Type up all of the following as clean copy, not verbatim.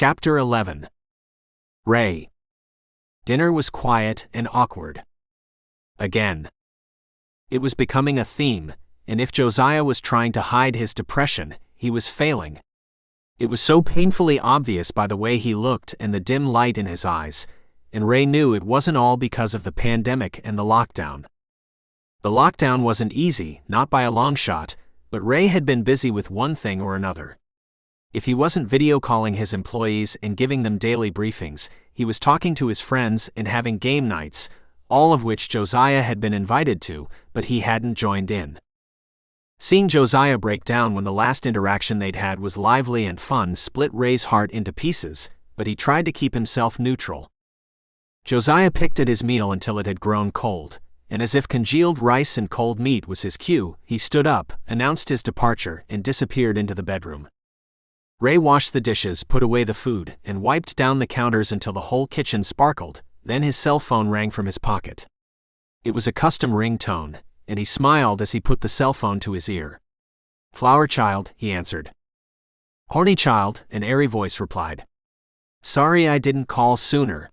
Chapter 11. Ray. Dinner was quiet and awkward. Again. It was becoming a theme, and if Josiah was trying to hide his depression, he was failing. It was so painfully obvious by the way he looked and the dim light in his eyes, and Ray knew it wasn't all because of the pandemic and the lockdown. The lockdown wasn't easy, not by a long shot, but Ray had been busy with one thing or another. If he wasn't video calling his employees and giving them daily briefings, he was talking to his friends and having game nights, all of which Josiah had been invited to, but he hadn't joined in. Seeing Josiah break down when the last interaction they'd had was lively and fun split Ray's heart into pieces, but he tried to keep himself neutral. Josiah picked at his meal until it had grown cold, and as if congealed rice and cold meat was his cue, he stood up, announced his departure, and disappeared into the bedroom. Ray washed the dishes, put away the food, and wiped down the counters until the whole kitchen sparkled. Then his cell phone rang from his pocket. It was a custom ringtone, and he smiled as he put the cell phone to his ear. "Flower child," he answered. "Horny child," an airy voice replied. "Sorry I didn't call sooner.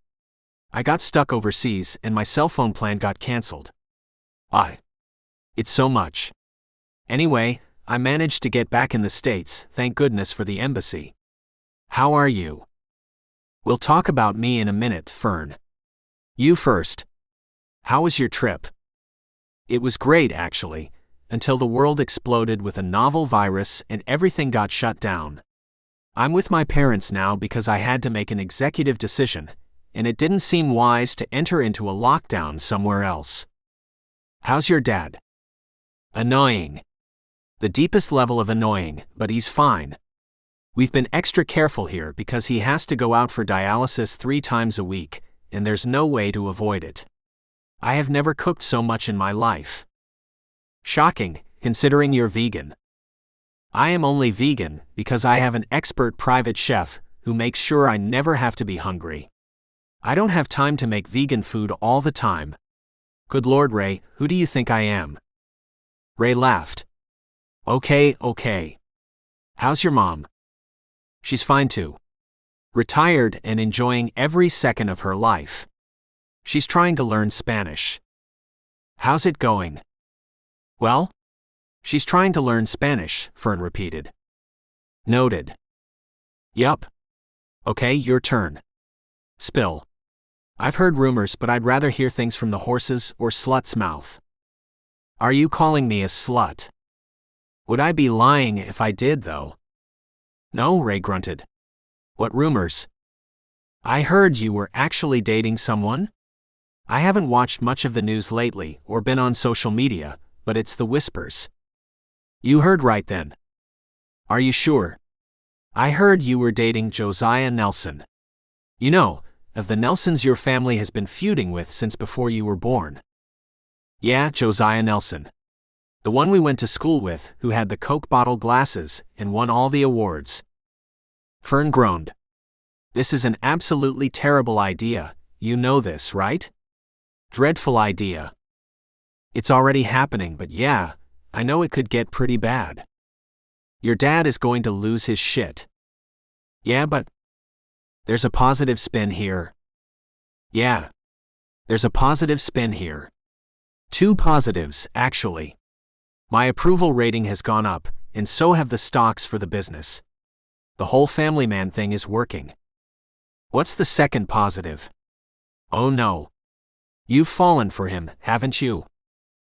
I got stuck overseas and my cell phone plan got cancelled. It's so much. Anyway, I managed to get back in the States, thank goodness for the embassy. How are you?" "We'll talk about me in a minute, Fern. You first. How was your trip?" "It was great, actually, until the world exploded with a novel virus and everything got shut down. I'm with my parents now because I had to make an executive decision, and it didn't seem wise to enter into a lockdown somewhere else." "How's your dad?" "Annoying. The deepest level of annoying, but he's fine. We've been extra careful here because he has to go out for dialysis 3 times a week, and there's no way to avoid it. I have never cooked so much in my life." "Shocking, considering you're vegan." "I am only vegan because I have an expert private chef who makes sure I never have to be hungry. I don't have time to make vegan food all the time." "Good Lord, Ray, who do you think I am?" Ray laughed. Okay. How's your mom?" "She's fine too. Retired and enjoying every second of her life. She's trying to learn Spanish." "How's it going?" "Well, she's trying to learn Spanish," Fern repeated. "Noted. Yup. Okay, your turn. Spill. I've heard rumors, but I'd rather hear things from the horse's or slut's mouth." "Are you calling me a slut?" "Would I be lying if I did, though?" "No," Ray grunted. "What rumors?" "I heard you were actually dating someone? I haven't watched much of the news lately or been on social media, but it's the whispers." "You heard right then." "Are you sure?" "I heard you were dating Josiah Nelson. You know, of the Nelsons your family has been feuding with since before you were born." "Yeah, Josiah Nelson. The one we went to school with, who had the Coke bottle glasses and won all the awards." Fern groaned. "This is an absolutely terrible idea, you know this, right?" "Dreadful idea. It's already happening, but yeah, I know it could get pretty bad. Your dad is going to lose his shit." "Yeah, but there's a positive spin here." "Yeah, there's a positive spin here. 2 positives, actually. My approval rating has gone up, and so have the stocks for the business. The whole family man thing is working." "What's the second positive?" "Oh no. You've fallen for him, haven't you?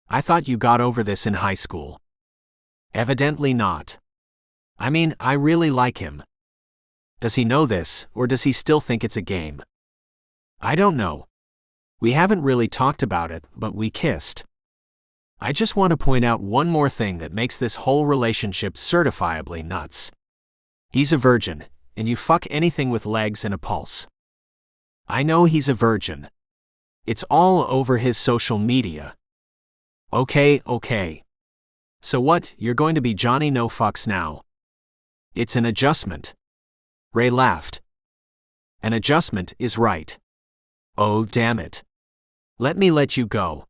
I thought you got over this in high school." "Evidently not. I mean, I really like him." "Does he know this, or does he still think it's a game?" "I don't know. We haven't really talked about it, but we kissed. I just want to point out one more thing that makes this whole relationship certifiably nuts. He's a virgin, and you fuck anything with legs and a pulse." "I know he's a virgin. It's all over his social media." Okay. So what, you're going to be Johnny No Fucks now?" "It's an adjustment." Ray laughed. "An adjustment is right." "Oh, damn it. Let me let you go."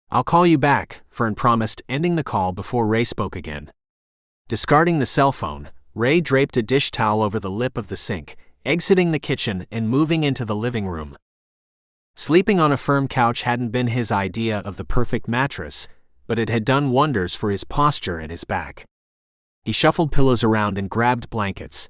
"I'll call you back," Fern promised, ending the call before Ray spoke again. Discarding the cell phone, Ray draped a dish towel over the lip of the sink exiting the kitchen and moving into the living room. Sleeping on a firm couch hadn't been his idea of the perfect mattress, but it had done wonders for his posture and his back. He shuffled pillows around and grabbed blankets.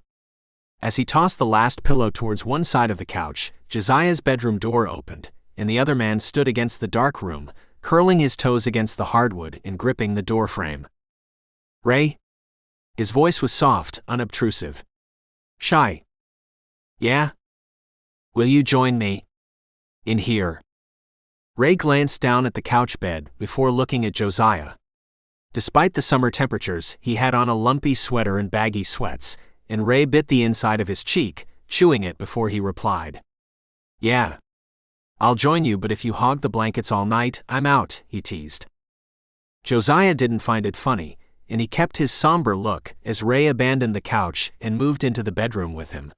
As he tossed the last pillow towards one side of the couch, Josiah's bedroom door opened, and the other man stood against the dark room, curling his toes against the hardwood and gripping the doorframe. "Ray?" His voice was soft, unobtrusive. "Shy." "Yeah? Will you join me in here?" Ray glanced down at the couch bed before looking at Josiah. Despite the summer temperatures, he had on a lumpy sweater and baggy sweats, and Ray bit the inside of his cheek, chewing it before he replied. "Yeah. I'll join you, but if you hog the blankets all night, I'm out," he teased. Josiah didn't find it funny, and he kept his somber look as Ray abandoned the couch and moved into the bedroom with him.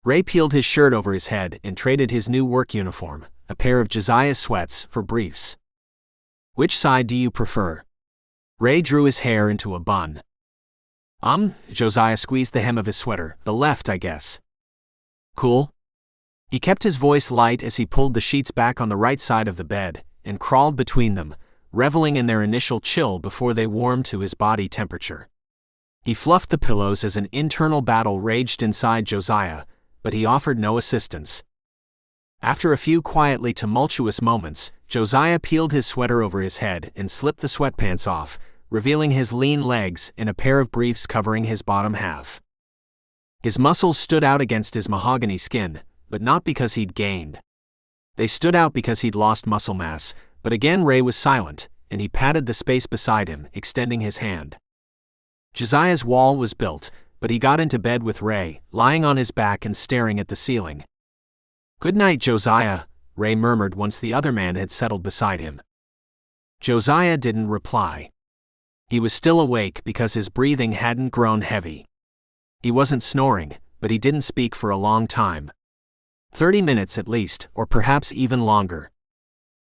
Ray peeled his shirt over his head and traded his new work uniform, a pair of Josiah's sweats, for briefs. "Which side do you prefer?" Ray drew his hair into a bun. Josiah squeezed the hem of his sweater. "The left, I guess." "Cool." He kept his voice light as he pulled the sheets back on the right side of the bed and crawled between them, reveling in their initial chill before they warmed to his body temperature. He fluffed the pillows as an internal battle raged inside Josiah, but he offered no assistance. After a few quietly tumultuous moments, Josiah peeled his sweater over his head and slipped the sweatpants off, revealing his lean legs and a pair of briefs covering his bottom half. His muscles stood out against his mahogany skin, but not because he'd gained. They stood out because he'd lost muscle mass, but again Ray was silent, and he patted the space beside him, extending his hand. Josiah's wall was built, but he got into bed with Ray, lying on his back and staring at the ceiling. "Good night, Josiah," Ray murmured once the other man had settled beside him. Josiah didn't reply. He was still awake because his breathing hadn't grown heavy. He wasn't snoring, but he didn't speak for a long time. 30 minutes at least, or perhaps even longer.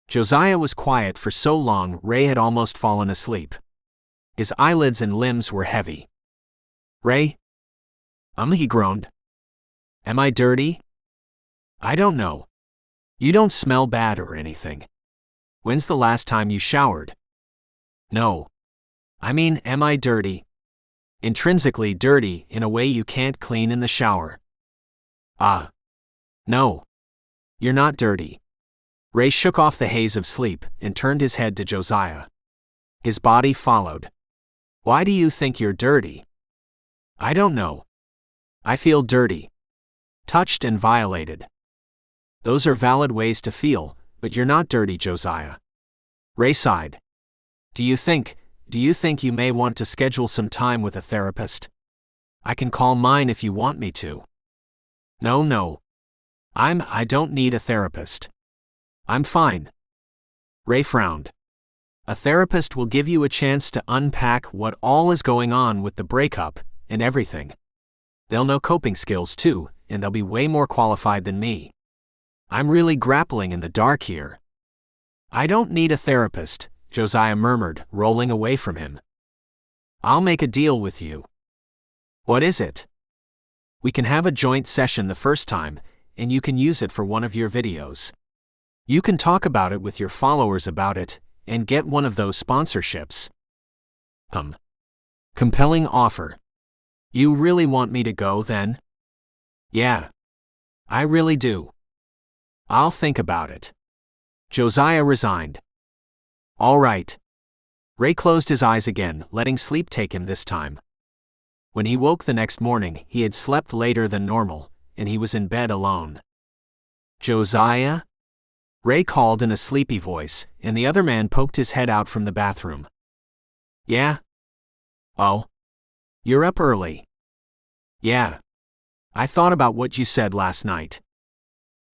Josiah was quiet for so long Ray had almost fallen asleep. His eyelids and limbs were heavy. "Ray?" He groaned. "Am I dirty?" "I don't know. You don't smell bad or anything. When's the last time you showered?" "No. I mean, am I dirty? Intrinsically dirty in a way you can't clean in the shower." "No. You're not dirty." Ray shook off the haze of sleep and turned his head to Josiah. His body followed. "Why do you think you're dirty?" "I don't know. I feel dirty. Touched and violated." "Those are valid ways to feel, but you're not dirty, Josiah." Ray sighed. Do you think you may want to schedule some time with a therapist? I can call mine if you want me to." No. I don't need a therapist. I'm fine." Ray frowned. "A therapist will give you a chance to unpack what all is going on with the breakup and everything. They'll know coping skills too, and they'll be way more qualified than me. I'm really grappling in the dark here." "I don't need a therapist," Josiah murmured, rolling away from him. "I'll make a deal with you." "What is it?" "We can have a joint session the first time, and you can use it for one of your videos. You can talk about it with your followers about it, and get one of those sponsorships." Compelling offer. "You really want me to go then?" "Yeah. I really do." "I'll think about it." Josiah resigned. "All right." Ray closed his eyes again, letting sleep take him this time. When he woke the next morning, he had slept later than normal, and he was in bed alone. "Josiah?" Ray called in a sleepy voice, and the other man poked his head out from the bathroom. "Yeah?" "Oh? You're up early." "Yeah. I thought about what you said last night."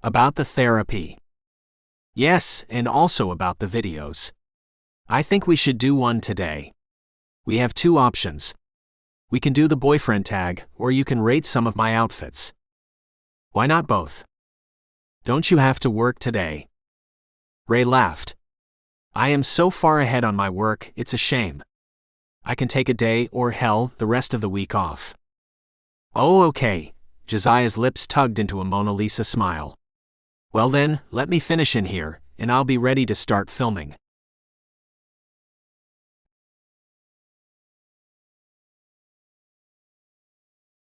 "About the therapy?" "Yes, and also about the videos. I think we should do one today. We have two options. We can do the boyfriend tag, or you can rate some of my outfits." "Why not both? Don't you have to work today?" Ray laughed. "I am so far ahead on my work, it's a shame. I can take a day or hell, the rest of the week off." "Oh, okay," Josiah's lips tugged into a Mona Lisa smile. Well then, let me finish in here, and I'll be ready to start filming.